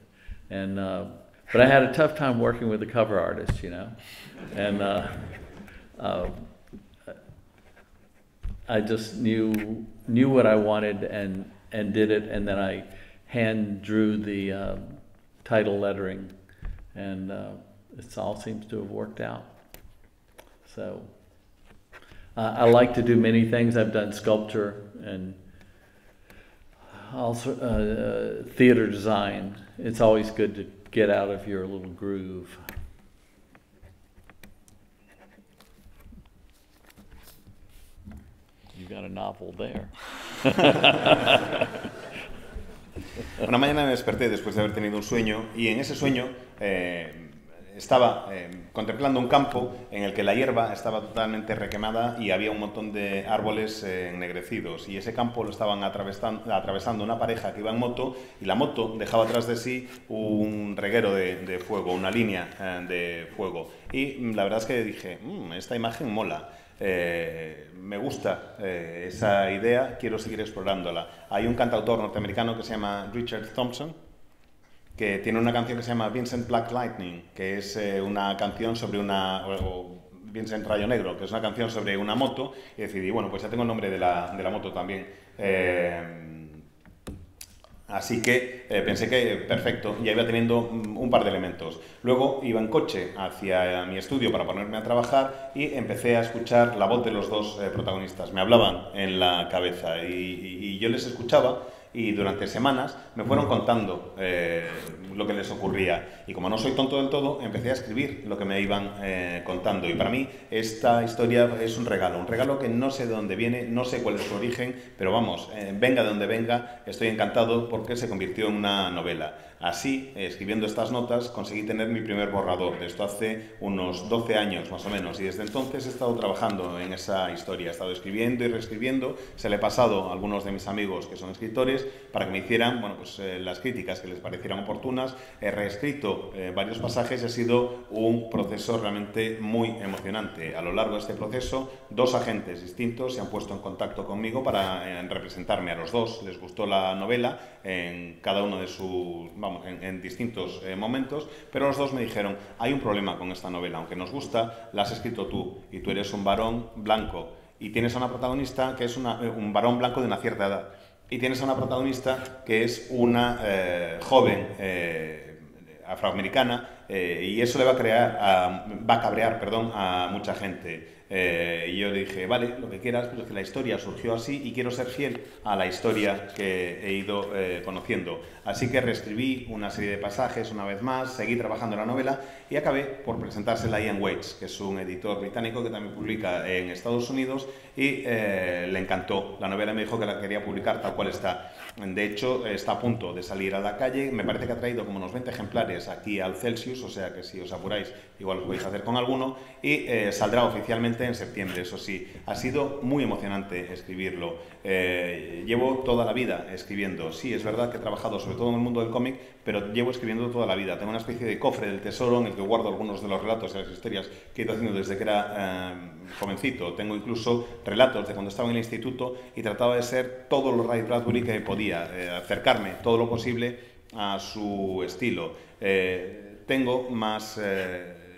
And but I had a tough time working with the cover artist, you know, and I just knew what I wanted and did it, and then I hand drew the title lettering, and it all seems to have worked out. So I like to do many things. I've done sculpture and also theater design. It's always good to get out of your little groove. You got a novel there. Una mañana me desperté después de haber tenido un sueño, y en ese sueño estaba contemplando un campo en el que la hierba estaba totalmente requemada y había un montón de árboles ennegrecidos, y ese campo lo estaban atravesando una pareja que iba en moto, y la moto dejaba atrás de sí un reguero de fuego, una línea de fuego, y la verdad es que dije, esta imagen mola. Me gusta esa idea, quiero seguir explorándola. Hay un cantautor norteamericano que se llama Richard Thompson, que tiene una canción que se llama Vincent Black Lightning, que es una canción sobre o Vincent Rayo Negro, que es una canción sobre una moto, y decidí, bueno, pues ya tengo el nombre de la moto también. Así que pensé que perfecto, ya iba teniendo un par de elementos. Luego iba en coche hacia mi estudio para ponerme a trabajar y empecé a escuchar la voz de los dos protagonistas. Me hablaban en la cabeza y yo les escuchaba, y durante semanas me fueron contando lo que les ocurría. Y como no soy tonto del todo, empecé a escribir lo que me iban contando. Y para mí esta historia es un regalo que no sé de dónde viene, no sé cuál es su origen, pero vamos, venga de donde venga, estoy encantado porque se convirtió en una novela. Así, escribiendo estas notas, conseguí tener mi primer borrador. Esto hace unos 12 años más o menos, y desde entonces he estado trabajando en esa historia. He estado escribiendo y reescribiendo. Se le he pasado a algunos de mis amigos que son escritores para que me hicieran, bueno, pues, las críticas que les parecieran oportunas. He reescrito varios pasajes y ha sido un proceso realmente muy emocionante. A lo largo de este proceso, 2 agentes distintos se han puesto en contacto conmigo para representarme. A los 2 les gustó la novela en cada uno de sus... en distintos momentos, pero los 2 me dijeron, hay un problema con esta novela, aunque nos gusta, la has escrito tú, y tú eres un varón blanco, y tienes a una protagonista que es un varón blanco de una cierta edad. Y tienes a una protagonista que es una joven afroamericana y eso le va a cabrear a mucha gente. Y yo le dije, vale, lo que quieras, pero es que la historia surgió así y quiero ser fiel a la historia que he ido conociendo. Así que reescribí una serie de pasajes una vez más, seguí trabajando en la novela y acabé por presentársela a Ian Waits, que es un editor británico que también publica en Estados Unidos y le encantó la novela y me dijo que la quería publicar tal cual está. De hecho, está a punto de salir a la calle, me parece que ha traído como unos 20 ejemplares aquí al Celsius, o sea que si os apuráis igual lo podéis hacer con alguno y saldrá oficialmente en septiembre. Eso sí, ha sido muy emocionante escribirlo. Llevo toda la vida escribiendo. Sí, es verdad que he trabajado sobre todo en el mundo del cómic, pero llevo escribiendo toda la vida. Tengo una especie de cofre del tesoro en el que guardo algunos de los relatos y las historias que he ido haciendo desde que era jovencito. Tengo incluso relatos de cuando estaba en el instituto y trataba de ser todo lo Ray Bradbury que podía, acercarme todo lo posible a su estilo. Tengo más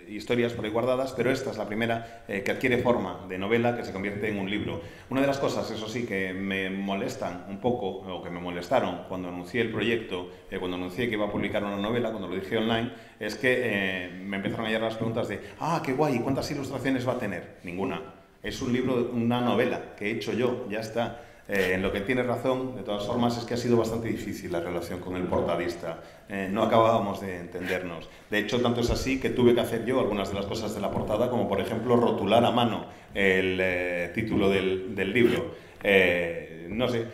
historias por ahí guardadas, pero esta es la primera que adquiere forma de novela, que se convierte en un libro. Una de las cosas, eso sí, que me molestan un poco, o que me molestaron cuando anuncié el proyecto, cuando anuncié que iba a publicar una novela, cuando lo dije online, es que me empezaron a llegar las preguntas de ¡ah, qué guay! ¿Cuántas ilustraciones va a tener? Ninguna. Es un libro, una novela que he hecho yo, ya está. En lo que tienes razón, de todas formas, es que ha sido bastante difícil la relación con el portadista. No acabábamos de entendernos. De hecho, tanto es así que tuve que hacer yo algunas de las cosas de la portada, como por ejemplo rotular a mano el título del libro. No sé,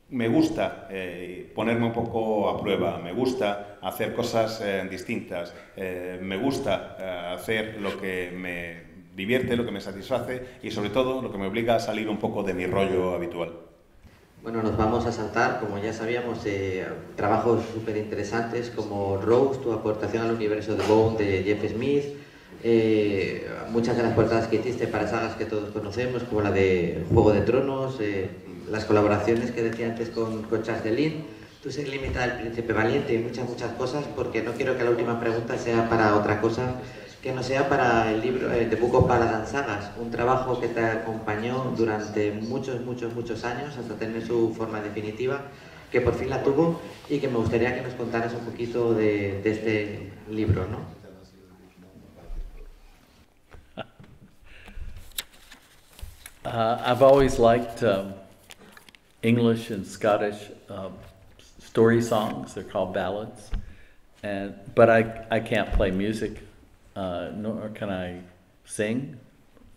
me gusta ponerme un poco a prueba, me gusta hacer cosas distintas, me gusta hacer lo que me divierte, lo que me satisface y sobre todo lo que me obliga a salir un poco de mi rollo habitual. Bueno, nos vamos a saltar, como ya sabíamos, trabajos súper interesantes como Rose, tu aportación al universo de Bone de Jeff Smith, muchas de las portadas que hiciste para sagas que todos conocemos, como la de Juego de Tronos, las colaboraciones que decía antes con Charles Delin, Tu ser limitada al Príncipe Valiente y muchas cosas, porque no quiero que la última pregunta sea para otra cosa que no sea para el libro The Book of Paladin Sagas, un trabajo que te acompañó durante muchos años hasta tener su forma definitiva, que por fin la tuvo y que me gustaría que nos contaras un poquito de este libro, ¿no? I've always liked English and Scottish story songs. They're called ballads, but I can't play music. Nor can I sing.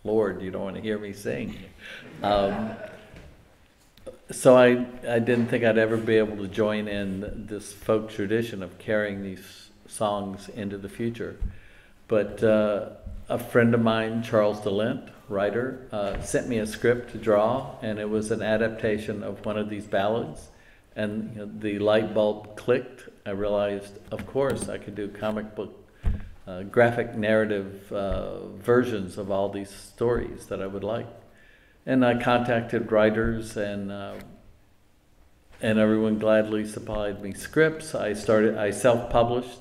Lord, you don't want to hear me sing. So I didn't think I'd ever be able to join in this folk tradition of carrying these songs into the future. But a friend of mine, Charles DeLint, writer, sent me a script to draw, and it was an adaptation of one of these ballads. And the light bulb clicked. I realized, of course, I could do comic book graphic narrative versions of all these stories that I would like. And I contacted writers and everyone gladly supplied me scripts. I self-published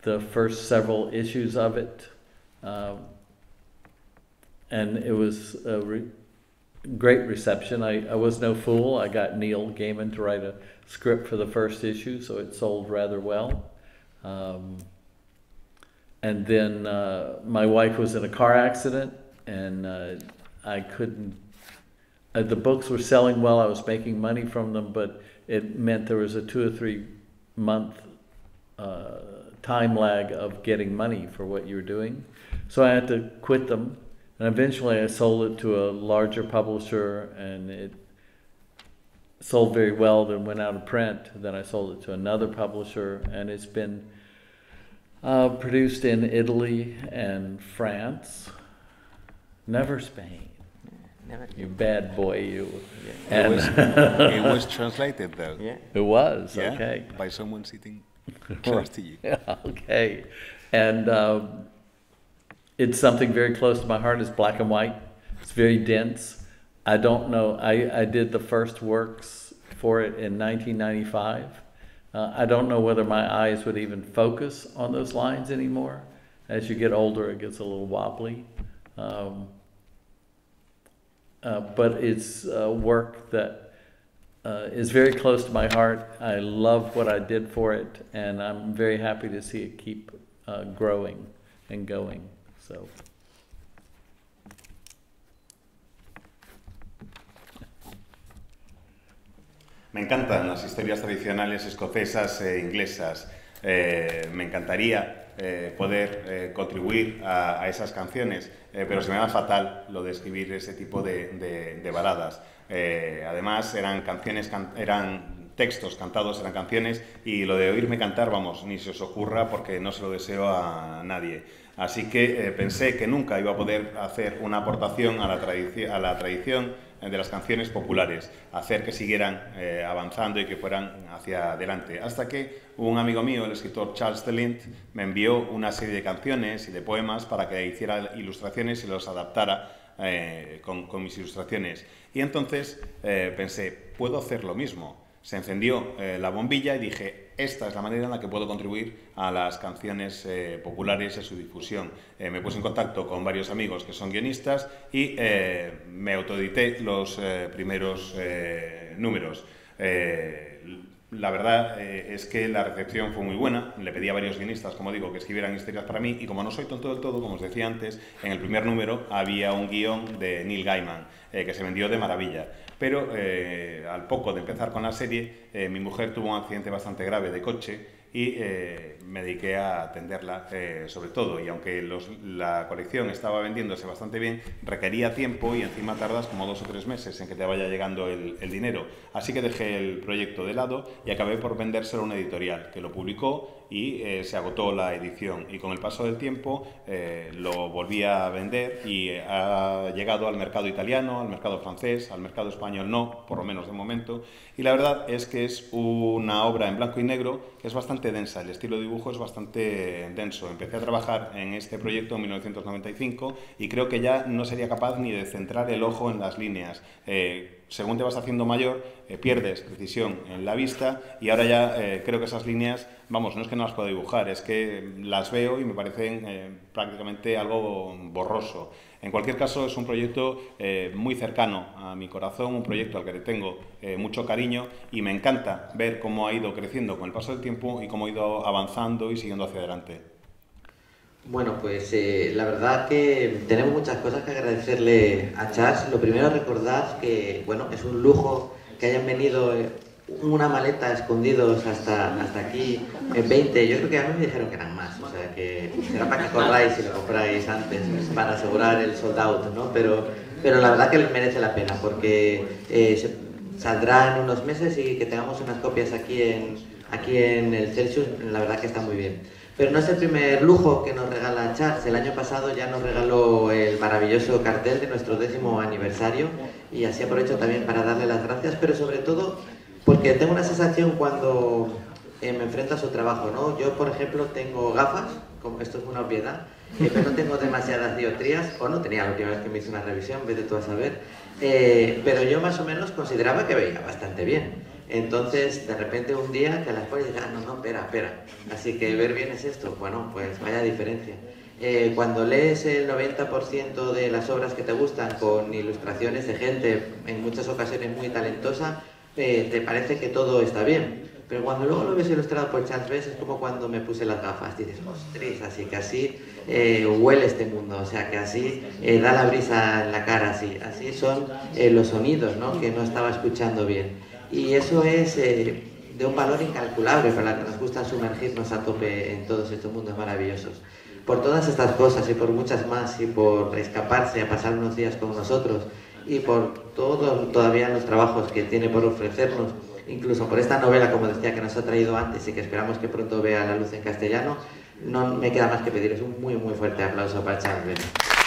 the first several issues of it. And it was a great reception. I was no fool. I got Neil Gaiman to write a script for the first issue, so it sold rather well. And then my wife was in a car accident, and I couldn't. The books were selling well. I was making money from them, but it meant there was a 2 or 3 month time lag of getting money for what you were doing. So I had to quit them, and eventually I sold it to a larger publisher, and it sold very well. Then went out of print. Then I sold it to another publisher, and it's been produced in Italy and France, never Spain. Never. You bad boy, you. Yeah. And it was translated though. Yeah. it was, Yeah, okay. by someone sitting close to you. Yeah, okay. And it's something very close to my heart. It's black and white. It's very dense. I don't know. I did the first works for it in 1995. I don't know whether my eyes would even focus on those lines anymore. As you get older, it gets a little wobbly. but it's work that is very close to my heart. I love what I did for it, and I'm very happy to see it keep growing and going. So. Me encantan las historias tradicionales escocesas e inglesas. Me encantaría poder contribuir a esas canciones, pero se me da fatal lo de escribir ese tipo de baladas. Además, eran textos cantados, eran canciones, y lo de oírme cantar, vamos, ni se os ocurra, porque no se lo deseo a nadie. Así que pensé que nunca iba a poder hacer una aportación a la tradición de las canciones populares, hacer que siguieran avanzando y que fueran hacia adelante. Hasta que un amigo mío, el escritor Charles Telint, me envió una serie de canciones y de poemas para que hiciera ilustraciones y los adaptara con mis ilustraciones. Y entonces pensé, puedo hacer lo mismo. Se encendió la bombilla y dije, esta es la manera en la que puedo contribuir a las canciones populares y a su difusión. Me puse en contacto con varios amigos que son guionistas y me autoedité los primeros números. La verdad es que la recepción fue muy buena. Le pedí a varios guionistas, como digo, que escribieran historias para mí, y como no soy tonto del todo, como os decía antes, en el primer número había un guión de Neil Gaiman que se vendió de maravilla. Pero al poco de empezar con la serie, mi mujer tuvo un accidente bastante grave de coche y me dediqué a atenderla sobre todo. Y aunque la colección estaba vendiéndose bastante bien, requería tiempo y encima tardas como 2 o 3 meses en que te vaya llegando el dinero. Así que dejé el proyecto de lado y acabé por vendérselo a una editorial que lo publicó y se agotó la edición. Y con el paso del tiempo lo volví a vender y ha llegado al mercado italiano, al mercado francés, al mercado español no, por lo menos de momento. Y la verdad es que es una obra en blanco y negro que es bastante densa, el estilo de dibujo es bastante denso. Empecé a trabajar en este proyecto en 1995 y creo que ya no sería capaz ni de centrar el ojo en las líneas. Según te vas haciendo mayor, pierdes precisión en la vista y ahora ya creo que esas líneas, vamos, no es que no las pueda dibujar, es que las veo y me parecen prácticamente algo borroso. En cualquier caso, es un proyecto muy cercano a mi corazón, un proyecto al que le tengo mucho cariño y me encanta ver cómo ha ido creciendo con el paso del tiempo y cómo ha ido avanzando y siguiendo hacia adelante. Bueno, pues la verdad que tenemos muchas cosas que agradecerle a Charles. Lo primero, recordad que bueno, es un lujo que hayan venido una maleta escondidos hasta aquí, 20, yo creo que a mí me dijeron que eran más, o sea que será para que corráis y lo compráis antes para asegurar el sold out, ¿no? Pero la verdad que les merece la pena porque saldrá en unos meses y que tengamos unas copias aquí en el Celsius, la verdad que está muy bien. Pero no es el primer lujo que nos regala Charles. El año pasado ya nos regaló el maravilloso cartel de nuestro 10º aniversario y así aprovecho también para darle las gracias, pero sobre todo porque tengo una sensación cuando me enfrento a su trabajo, ¿no? Yo, por ejemplo, tengo gafas, como esto es una obviedad, pero no tengo demasiadas dioptrías, o no tenía la última vez que me hice una revisión, vete tú a saber, pero yo más o menos consideraba que veía bastante bien. Entonces, de repente un día te las pones y dices, no, espera. Así que ver bien es esto. Bueno, pues vaya diferencia. Cuando lees el 90% de las obras que te gustan con ilustraciones de gente, en muchas ocasiones muy talentosa, te parece que todo está bien. Pero cuando luego lo ves ilustrado por Charles Bess es como cuando me puse las gafas. Dices, ostras, así que así huele este mundo, o sea que así da la brisa en la cara, así son los sonidos, ¿no? Que no estaba escuchando bien. Y eso es de un valor incalculable para los que nos gusta sumergirnos a tope en todos estos mundos maravillosos. Por todas estas cosas y por muchas más, y por escaparse a pasar unos días con nosotros, y por todos todavía los trabajos que tiene por ofrecernos, incluso por esta novela, como decía, que nos ha traído antes y que esperamos que pronto vea la luz en castellano, no me queda más que pediros un muy fuerte aplauso para Charles Bess.